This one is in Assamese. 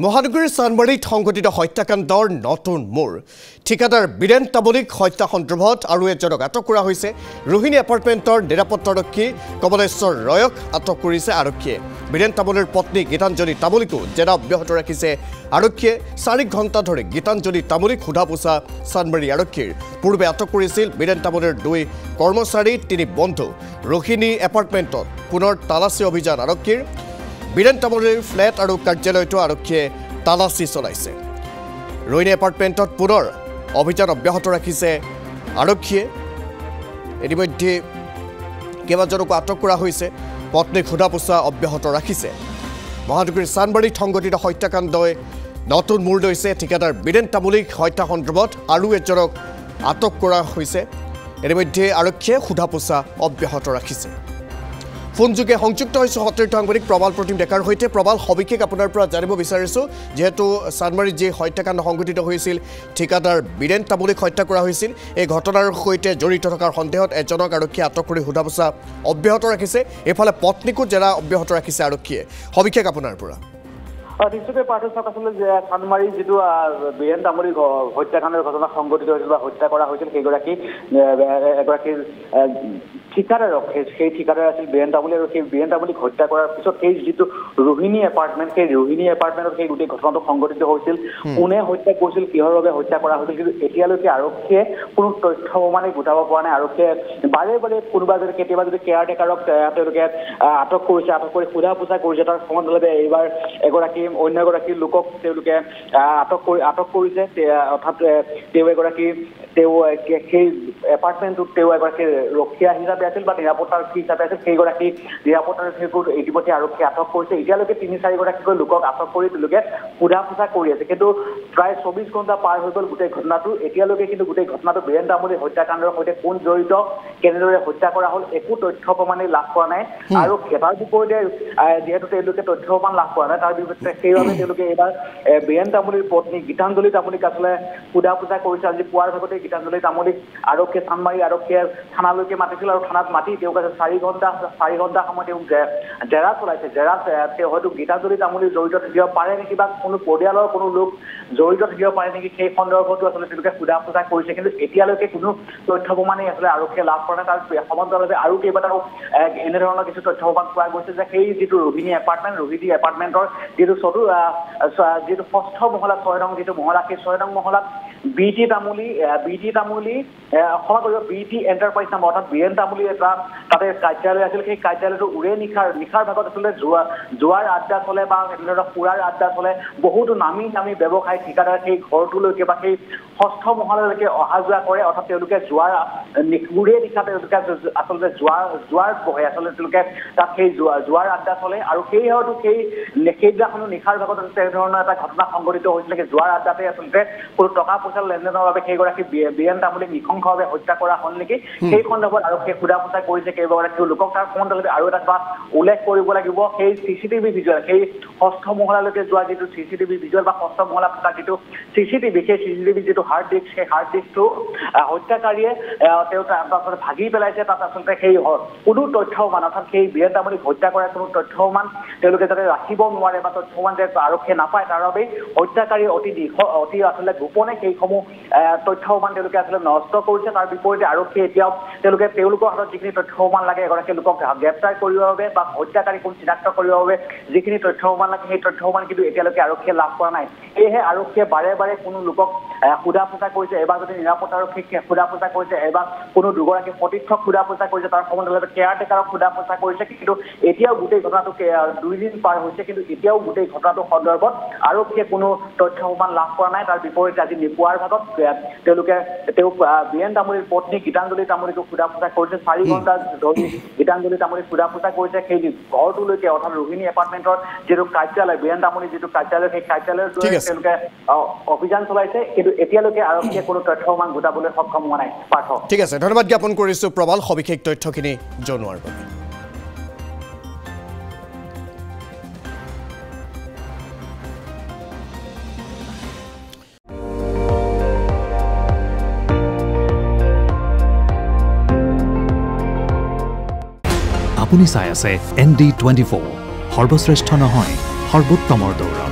মহানগৰীৰ চানমাৰীত সংঘটিত হত্যাকাণ্ডৰ নতুন মূৰ ঠিকাদাৰ বীৰেন তামুলীক হত্যা সন্দৰ্ভত আৰু এজনক আটক কৰা হৈছে ৰোহিণী এপাৰ্টমেণ্টৰ নিৰাপত্তাৰক্ষী কমলেশ্বৰ ৰয়ক আটক কৰিছে আৰক্ষীয়ে বীৰেন তামুলীৰ পত্নী গীতাঞ্জলি তামুলীকো জেৰা অব্যাহত ৰাখিছে আৰক্ষীয়ে 4 ঘণ্টা ধৰি গীতাঞ্জলি তামুলীক সোধা পোছা চানমাৰী আৰক্ষীৰ পূৰ্বে আটক কৰিছিল বীৰেন তামুলীৰ 2 কৰ্মচাৰী 3 বন্ধু ৰোহিণী এপাৰ্টমেণ্টত পুনৰ তালাচী অভিযান আৰক্ষীৰ বীৰেন তামুলীৰ ফ্লেট আৰু কাৰ্যালয়টো আৰক্ষীয়ে তালাচী চলাইছে ৰোহিণী এপাৰ্টমেণ্টত পুনৰ অভিযান অব্যাহত ৰাখিছে আৰক্ষীয়ে ইতিমধ্যে কেইবাজনকো আটক কৰা হৈছে পত্নীক সোধা পোছা অব্যাহত ৰাখিছে মহানগৰীৰ চানমাৰীত সংঘটিত হত্যাকাণ্ডই নতুন মূৰ লৈছে ঠিকাদাৰ বীৰেন তামুলীক হত্যা সন্দৰ্ভত আৰু এজনক আটক কৰা হৈছে ইতিমধ্যে আৰক্ষীয়ে সোধা পোছা অব্যাহত ৰাখিছে ফোনযোগে সংযুক্ত হৈছে সতীৰ্থ সাংবাদিক প্ৰবাল প্ৰতিম ডেকাৰ সৈতে প্ৰবাল সবিশেষ আপোনাৰ পৰা জানিব বিচাৰিছোঁ যেহেতু চানমাৰীত যে হত্যাকাণ্ড সংঘটিত হৈছিল ঠিকাদাৰ বীৰেন তামুলীক হত্যা কৰা হৈছিল এই ঘটনাৰ সৈতে জড়িত থকাৰ সন্দেহত এজনক আৰক্ষীয়ে আটক কৰি সোধা পোছা অব্যাহত ৰাখিছে এফালে পত্নীকো জেৰা অব্যাহত ৰাখিছে আৰক্ষীয়ে সবিশেষ আপোনাৰ পৰা নিশ্চয়কৈ পাৰ্থক্য আছিলে যে চানমাৰী যিটো বীৰেন তামুলী হত্যাকাণ্ডৰ ঘটনা সংঘটিত হৈছিল বা হত্যা কৰা হৈছিল সেইগৰাকী ঠিকাদাৰক সেই ঠিকাদাৰ আছিল বীৰেন তামুলী আৰু সেই বীৰেন তামুলীক হত্যা কৰাৰ পিছত সেই যিটো ৰোহিণী এপাৰ্টমেণ্ট সেই ৰোহিণী এপাৰ্টমেণ্টত সেই গোটেই ঘটনাটো সংঘটিত হৈছিল কোনে হত্যা কৰিছিল কিহৰ বাবে হত্যা কৰা হৈছিল কিন্তু এতিয়ালৈকে আৰক্ষীয়ে কোনো তথ্য প্ৰমাণে গোটাব পৰা নাই আৰক্ষীয়ে বাৰে বাৰে কোনোবা যদি কেতিয়াবা যদি কেয়াৰটেকাৰক তেওঁলোকে আটক কৰি সোধা পোছা কৰিছে তাৰ সমান্তৰালভাৱে এইবাৰ অন্য এগৰাকী লোকক তেওঁলোকে আটক কৰিছে অৰ্থাৎ তেওঁ সেই এপাৰ্টমেণ্টটোত তেওঁ এগৰাকী ৰক্ষীয়া হিচাপে আছিল বা নিৰাপত্তাৰক্ষী হিচাপে আছিল সেইগৰাকী নিৰাপত্তাৰক্ষীকো ইতিমধ্যে আৰক্ষীয়ে আটক কৰিছে এতিয়ালৈকে 3-4 গৰাকীকৈ লোকক আটক কৰি তেওঁলোকে সোধা পোছা কৰি আছে কিন্তু প্ৰায় 24 ঘণ্টা পাৰ হৈ গ'ল গোটেই ঘটনাটো এতিয়ালৈকে কিন্তু গোটেই ঘটনাটো বীৰেন তামুলী হত্যাকাণ্ডৰ সৈতে কোন জড়িত কেনেদৰে হত্যা কৰা হ'ল একো তথ্য প্ৰমাণে লাভ কৰা নাই আৰু খেতাৰ বিপৰীতে যিহেতু তেওঁলোকে তথ্য প্ৰমাণ লাভ কৰা নাই তাৰ বিপৰীতে সেইবাবে তেওঁলোকে এইবাৰ বীৰেন তামুলীৰ পত্নী গীতাঞ্জলি তামুলীক আচলতে সোধা পোছা কৰিছে আজি পুৱাৰ ভাগতে গীতাঞ্জলি তামুলীক আৰক্ষীয়ে চানমাৰী আৰক্ষীয়ে থানালৈকে মাতিছিল আৰু থানাত মাতি তেওঁক 4 ঘণ্টা সময় তেওঁক জেৰা চলাইছে জেৰাত তেওঁ হয়তো গীতাঞ্জলি তামুলী জড়িত থাকিব পাৰে নেকি বা কোনো পৰিয়ালৰ কোনো লোক জড়িত থাকিব পাৰে নেকি সেই সন্দৰ্ভতো আচলতে তেওঁলোকে সোধা পোছা কৰিছে কিন্তু এতিয়ালৈকে কোনো তথ্য প্ৰমাণেই আচলতে আৰক্ষীয়ে লাভ কৰা নাই তাৰ সমান্তৰালভাৱে আৰু কেইবাটাও এনেধৰণৰ কিছু তথ্য প্ৰমাণ পোৱা গৈছে যে সেই যিটো ৰোহিণী এপাৰ্টমেণ্টৰ যিটো ষষ্ঠ মহলা 6 নং যিটো মহলা সেই 6 নং মহলাত বিটি তামুলী ক্ষমা কৰিব বিটি এণ্টাৰপ্ৰাইজ নামৰ অৰ্থাৎ বীৰেন তামুলী এটা তাতে কাৰ্যালয় আছিল সেই কাৰ্যালয়টো নিশাৰ ভাগত আচলতে যোৱাৰ আড্ডা চলে বা এনেধৰণৰ সুৰাৰ আড্ডা চলে বহুতো নামী ব্যৱসায়ী ঠিকাদাৰ সেই ঘৰটোলৈকে বা সেই ষষ্ঠ মহলালৈকে অহা যোৱা কৰে অৰ্থাৎ তেওঁলোকে উৰে নিশা তেওঁলোকে আচলতে যোৱাৰ বহে আচলতে তেওঁলোকে তাত সেই যোৱাৰ আড্ডা চলে আৰু সেই হয়তো সেইদিনাখনো নিশাৰ ভাগত তেনেধৰণৰ এটা ঘটনা সংঘটিত হৈছিলে যোৱাৰ আড্ডাতে আচলতে কোনো টকা পইচা লেনদেনৰ বাবে সেইগৰাকী বীৰেন তামুলীক নৃশংসভাৱে হত্যা কৰা হ'ল নেকি সেই সন্দৰ্ভত আৰক্ষীয়ে সোধা পোছা কৰিছে কেইবাগৰাকীও লোকক তাৰ সন্দৰ্ভত আৰু এটা কথা উল্লেখ কৰিব লাগিব সেই চিচিটিভি ভিজুৱেল সেই ষষ্ঠ মহলালৈকে যোৱা যিটো চিচিটিভি ভিজুৱেল বা ষষ্ঠ মহলাত থকা যিটো চিচিটিভি সেই চিচিটিভি যিটো হাৰ্ড ডিস্ক সেই হাৰ্ড ডিস্কটো হত্যাকাৰীয়ে তেওঁ আচলতে ভাগি পেলাইছে তাত আচলতে সেই কোনো তথ্য প্ৰমাণ অৰ্থাৎ সেই বীৰেন তামুলীক হত্যা কৰাৰ কোনো তথ্য প্ৰমাণ তেওঁলোকে যাতে ৰাখিব নোৱাৰে বা তথ্য প্ৰমাণ যে আৰক্ষীয়ে নাপায় তাৰ বাবে হত্যাকাৰী অতি আচলতে গোপনে সেইসমূহ তথ্য প্ৰমাণ তেওঁলোকে আচলতে নষ্ট কৰিছে তাৰ বিপৰীতে আৰক্ষীয়ে এতিয়াও তেওঁলোকৰ হাতত যিখিনি তথ্য প্ৰমাণ লাগে এগৰাকী লোকক গ্ৰেপ্তাৰ কৰিবৰ বাবে বা হত্যাকাৰী কোন চিনাক্ত কৰিবৰ বাবে যিখিনি তথ্য প্ৰমাণ লাগে সেই তথ্য প্ৰমাণ কিন্তু এতিয়ালৈকে আৰক্ষীয়ে লাভ কৰা নাই সেয়েহে আৰক্ষীয়ে বাৰে কোনো লোকক সোধা পোছা কৰিছে এবাৰ যদি নিৰাপত্তাৰক্ষীক সোধা পোছা কৰিছে এবাৰ কোনো দুগৰাকী সতীৰ্থক সোধা পোছা কৰিছে তাৰ সমান্তৰালভাৱে কেয়াৰটেকাৰক সোধা পোছা কৰিছে কিন্তু এতিয়াও গোটেই ঘটনাটো 2 দিন পাৰ হৈছে কিন্তু এতিয়াও গোটেই ঘটনাটো সন্দৰ্ভত আৰক্ষীয়ে কোনো তথ্য প্ৰমাণ লাভ কৰা নাই তাৰ বিপৰীতে আজি নিপুৱাৰ ভাগত তেওঁলোকে বীৰেন তামুলীৰ পত্নী গীতাঞ্জলি তামুলীকো সোধা পোছা কৰিছে 4 ঘণ্টা ধৰি গীতাঞ্জলি তামুলীক সোধা পোছা কৰিছে সেই ঘৰটোলৈকে অৰ্থাৎ ৰোহিণী এপাৰ্টমেণ্টৰ যিটো কাৰ্যালয় বীৰেন তামুলীৰ যিটো কাৰ্যালয় সেই কাৰ্যালয়ৰ তেওঁলোকে অভিযান চলাইছে কিন্তু এতিয়ালৈকে আৰক্ষীয়ে কোনো তথ্য প্ৰমাণ গোটাবলৈ সক্ষম হোৱা নাই পাৰ্থ ঠিক আছে ধন্যবাদ জ্ঞাপন কৰিছোঁ প্ৰবাল সবিশেষ তথ্যখিনি জনোৱাৰ বাবে আপুনি চাই আছে ND24 সৰ্বশ্ৰেষ্ঠ নহয় সৰ্বোত্তমৰ দৌৰ